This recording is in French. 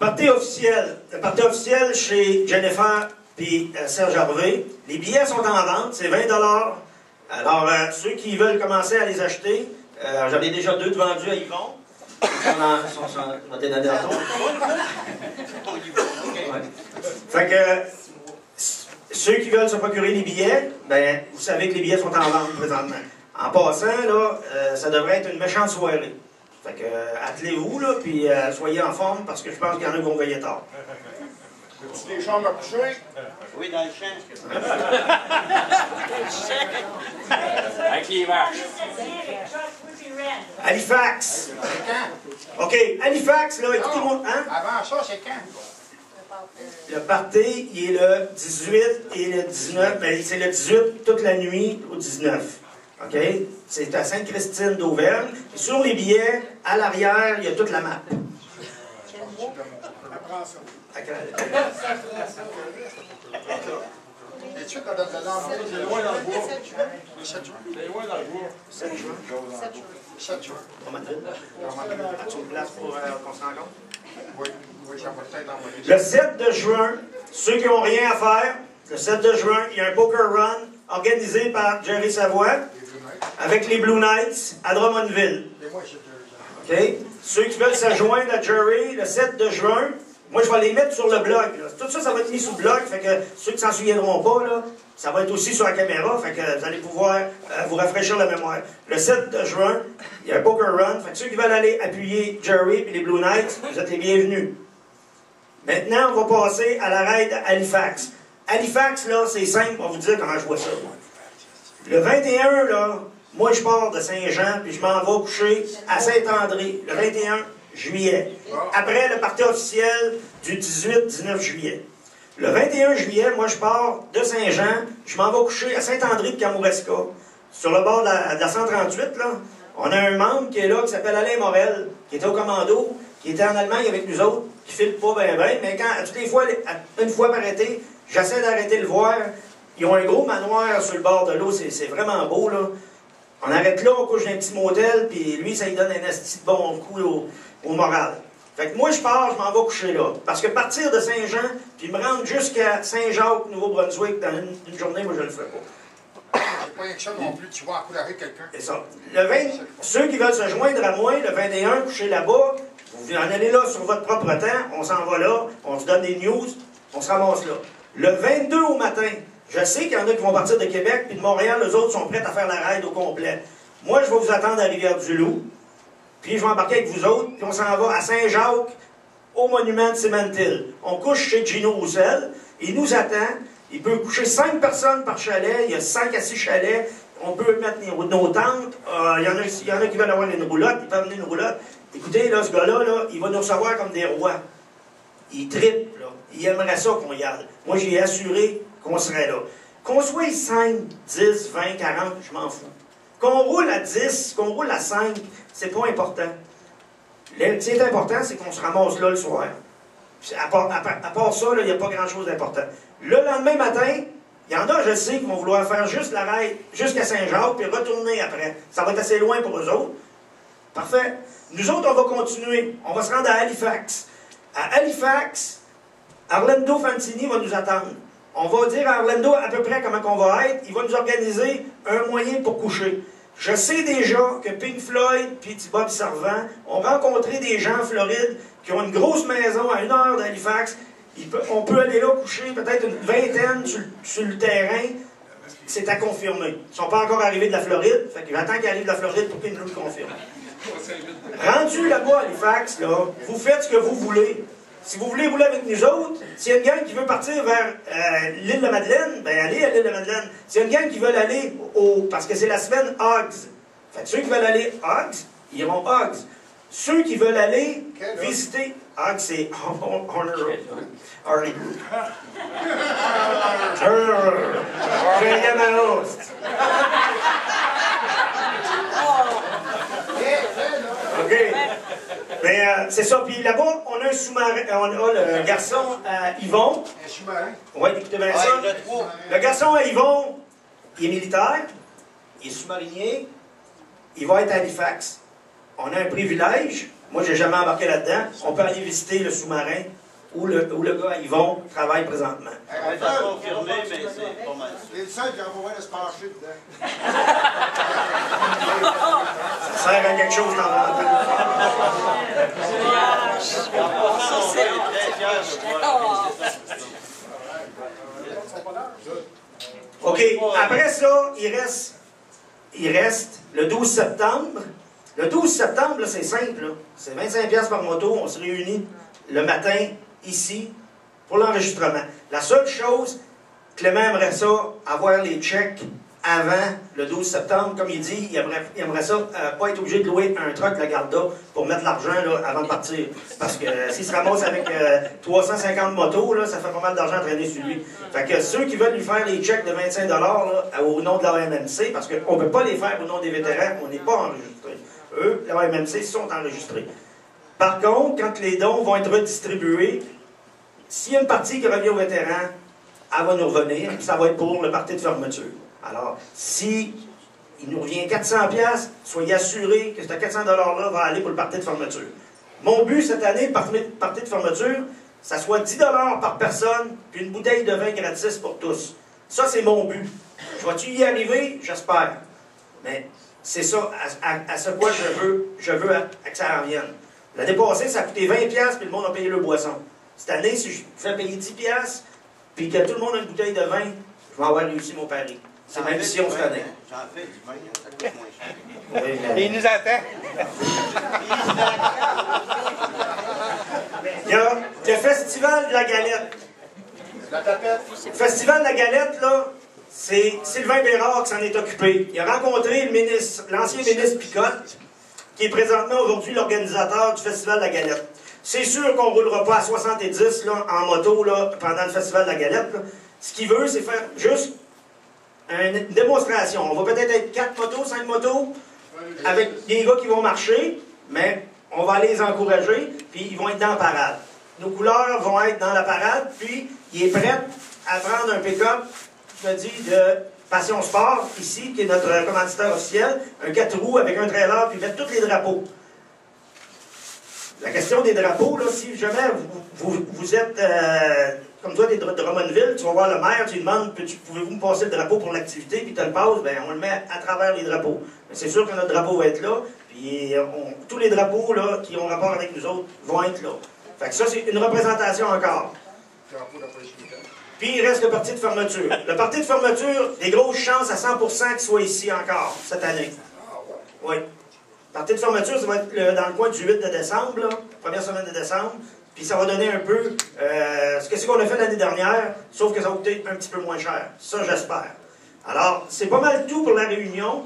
Partie officielle. Le partie officiel chez Jennifer et Serge Harvey. Les billets sont en vente, c'est 20 $. Alors, ceux qui veulent commencer à les acheter, j'en ai déjà 2 de vendus à Yvon. Fait que ceux qui veulent se procurer les billets, ben, vous savez que les billets sont en vente présentement. En passant, là, ça devrait être une méchante soirée. Fait que, attelez-vous, là, puis soyez en forme, parce que je pense qu'il y en a qui vont veiller tard. As-tu des chambres à coucher? Oui, dans le champ. Avec les vaches. Halifax. C'est quand? OK, Halifax, là, écoutez-moi. Hein? Avant ça, c'est quand? Le party, il est le 18 et le 19. Ben, c'est le 18 toute la nuit au 19. OK? C'est à Sainte-Christine d'Auvergne. Sur les billets, à l'arrière, il y a toute la map. Apprends ça. Et tu as donné c'est loin dans le bois. Le 7 juin. C'est loin dans le bois. 7 juin. 7 juin. As-tu une place pour qu'on se rencontre? Oui, oui, ça va peut-être envoyer. Le 7 de juin, ceux qui n'ont rien à faire, le 7 de juin, il y a un poker run organisé par Jerry Savoie avec les Blue Knights à Drummondville. OK? Ceux qui veulent se joindre à Jerry le 7 de juin, moi, je vais les mettre sur le blog. Là. Tout ça, ça va être mis sur le blog. Fait que ceux qui s'en souviendront pas, là, ça va être aussi sur la caméra. Fait que vous allez pouvoir vous rafraîchir la mémoire. Le 7 de juin, il y a un poker run. Fait que ceux qui veulent aller appuyer Jerry et les Blue Knights, vous êtes les bienvenus. Maintenant, on va passer à la raid Halifax. Halifax, là, c'est simple. On va vous dire comment je vois ça. Le 21, là, moi, je pars de Saint-Jean, puis je m'en vais coucher à Saint-André, le 21 juillet. Après le party officiel du 18-19 juillet. Le 21 juillet, moi, je pars de Saint-Jean, je m'en vais coucher à Saint-André de Kamouraska. Sur le bord de la 138, là, on a un membre qui est là, qui s'appelle Alain Morel, qui était au commando, qui était en Allemagne avec nous autres, qui file pas bien, mais quand, toutes les fois, une fois par été, j'essaie d'arrêter le voir. Ils ont un gros manoir sur le bord de l'eau, c'est vraiment beau, là. On arrête là, on couche dans un petit motel, puis lui, ça lui donne un asti de bon coup au moral. Fait que moi, je pars, je m'en vais coucher là. Parce que partir de Saint-Jean, puis me rendre jusqu'à Saint-Jacques, Nouveau-Brunswick, dans une journée, moi, je le ferai pas. C'est pas rien que ça non plus, tu vas encourager quelqu'un. C'est ça. Ceux qui veulent se joindre à moi, le 21, coucher là-bas, vous en allez là sur votre propre temps, on s'en va là, on se donne des news, on se ramasse là. Le 22 au matin, je sais qu'il y en a qui vont partir de Québec, puis de Montréal, les autres sont prêts à faire la raid au complet. Moi, je vais vous attendre à Rivière-du-Loup, puis je vais embarquer avec vous autres, puis on s'en va à Saint-Jacques, au monument de Cement Hill. On couche chez Gino Roussel, il nous attend, il peut coucher 5 personnes par chalet, il y a 5 à 6 chalets, on peut mettre nos tentes, il y en a qui veulent avoir une roulotte, ils peuvent amener une roulotte. Écoutez, là, ce gars-là, là, il va nous recevoir comme des rois. Il tripe, là. Il aimerait ça qu'on y aille. Moi, j'ai assuré qu'on serait là. Qu'on soit 5, 10, 20, 40, je m'en fous. Qu'on roule à 10, qu'on roule à 5, c'est pas important. Ce qui est important, c'est qu'on se ramasse là le soir. À part ça, il n'y a pas grand-chose d'important. Le lendemain matin, il y en a, je sais, qui vont vouloir faire juste la raid jusqu'à Saint-Jacques, puis retourner après. Ça va être assez loin pour eux autres. Parfait. Nous autres, on va continuer. On va se rendre à Halifax. À Halifax, Orlando Fantini va nous attendre. On va dire à Orlando à peu près comment on va être. Il va nous organiser un moyen pour coucher. Je sais déjà que Pink Floyd et Bob Servant ont rencontré des gens en Floride qui ont une grosse maison à 1 heure d'Halifax. On peut aller là coucher peut-être une vingtaine sur le terrain. C'est à confirmer. Ils ne sont pas encore arrivés de la Floride. Fait que j'attends qu'ils arrivent de la Floride pour qu'ils nous le confirment. Rendu là-bas à Halifax, là, vous faites ce que vous voulez. Si vous voulez rouler avec nous autres, s'il y a une gang qui veut partir vers l'île de Madeleine, ben allez à l'île de Madeleine. S'il y a une gang qui veut aller parce que c'est la semaine Hogs. Fait que ceux qui veulent aller Hogs, ils iront Hogs. Ceux qui veulent aller visiter Hogs, c'est Harley. OK. Mais c'est ça. Puis là-bas, on a un sous-marin. On a le garçon à Yvon. Un sous-marin? Oui, écoutez bien ça. Le garçon à Yvon, il est militaire, il est sous-marinier, il va être à Halifax. On a un privilège. Moi, j'ai jamais embarqué là-dedans. On peut aller visiter le sous-marin où le gars Yvon travaille présentement. Ça va être confirmé, mais c'est pas mal. Les seuls qui vont de se pencher dedans. Ça sert à quelque chose dans le OK. Après ça, il reste le 12 septembre. Le 12 septembre, là, c'est simple. C'est 25$ par moto. On se réunit le matin, ici, pour l'enregistrement. La seule chose, Clément aimerait ça, avoir les chèques avant le 12 septembre. Comme il dit, il aimerait ça pas être obligé de louer un truck, la Garda, pour mettre l'argent là, avant de partir. Parce que s'il se ramasse avec 350 motos, là, ça fait pas mal d'argent à traîner sur lui. Fait que ceux qui veulent lui faire les chèques de 25$ là, au nom de la MMC, parce qu'on ne peut pas les faire au nom des vétérans, on n'est pas enregistré. Eux, la MMC, sont enregistrés. Par contre, quand les dons vont être redistribués, s'il y a une partie qui revient aux vétérans, elle va nous revenir, puis ça va être pour le parti de fermeture. Alors, si il nous revient 400$, soyez assurés que ce 400$-là va aller pour le parti de fermeture. Mon but cette année, le parti de fermeture, ça soit 10$ par personne, puis une bouteille de vin gratis pour tous. Ça, c'est mon but. Je vais-tu y arriver? J'espère. Mais c'est ça, à ce quoi je veux que ça en vienne. L'année passée, ça a coûté 20$, puis le monde a payé le boisson. Cette année, si je fais payer 10$, puis que tout le monde a une bouteille de vin, je vais avoir réussi mon pari. C'est ma mission cette année. J'en fais du vin, ça coûte moins cher. Et il nous attend. Il y a le Festival de la Galette. La tapette. Le Festival de la Galette, là, c'est Sylvain Bérard qui s'en est occupé. Il a rencontré l'ancien ministre Picotte, qui est présentement aujourd'hui l'organisateur du Festival de la Galette. C'est sûr qu'on ne roulera pas à 70 là, en moto là, pendant le Festival de la Galette. Là. Ce qu'il veut, c'est faire juste une démonstration. On va peut-être être 4 motos, 5 motos, avec des gars qui vont marcher, mais on va les encourager, puis ils vont être dans la parade. Nos couleurs vont être dans la parade, puis il est prêt à prendre un pick-up, je me dis, de Passion Sport, ici, qui est notre commanditaire officiel, un 4 roues avec un trailer, puis mettre tous les drapeaux. La question des drapeaux, là, si jamais vous êtes, comme toi, de Drummondville, tu vas voir le maire, tu lui demandes, pouvez-vous me passer le drapeau pour l'activité, puis tu le passes, bien, on le met à travers les drapeaux. Mais c'est sûr que notre drapeau va être là, puis tous les drapeaux là, qui ont rapport avec nous autres vont être là. Fait que ça, c'est une représentation encore. Puis il reste le parti de fermeture. Le parti de fermeture, des grosses chances à 100% qu'il soit ici encore, cette année. Oui. Le parti de fermeture, ça va être dans le coin du 8 de décembre, là, première semaine de décembre. Puis ça va donner un peu ce que c'est qu'on a fait l'année dernière, sauf que ça va coûter un petit peu moins cher. Ça, j'espère. Alors, c'est pas mal tout pour la réunion.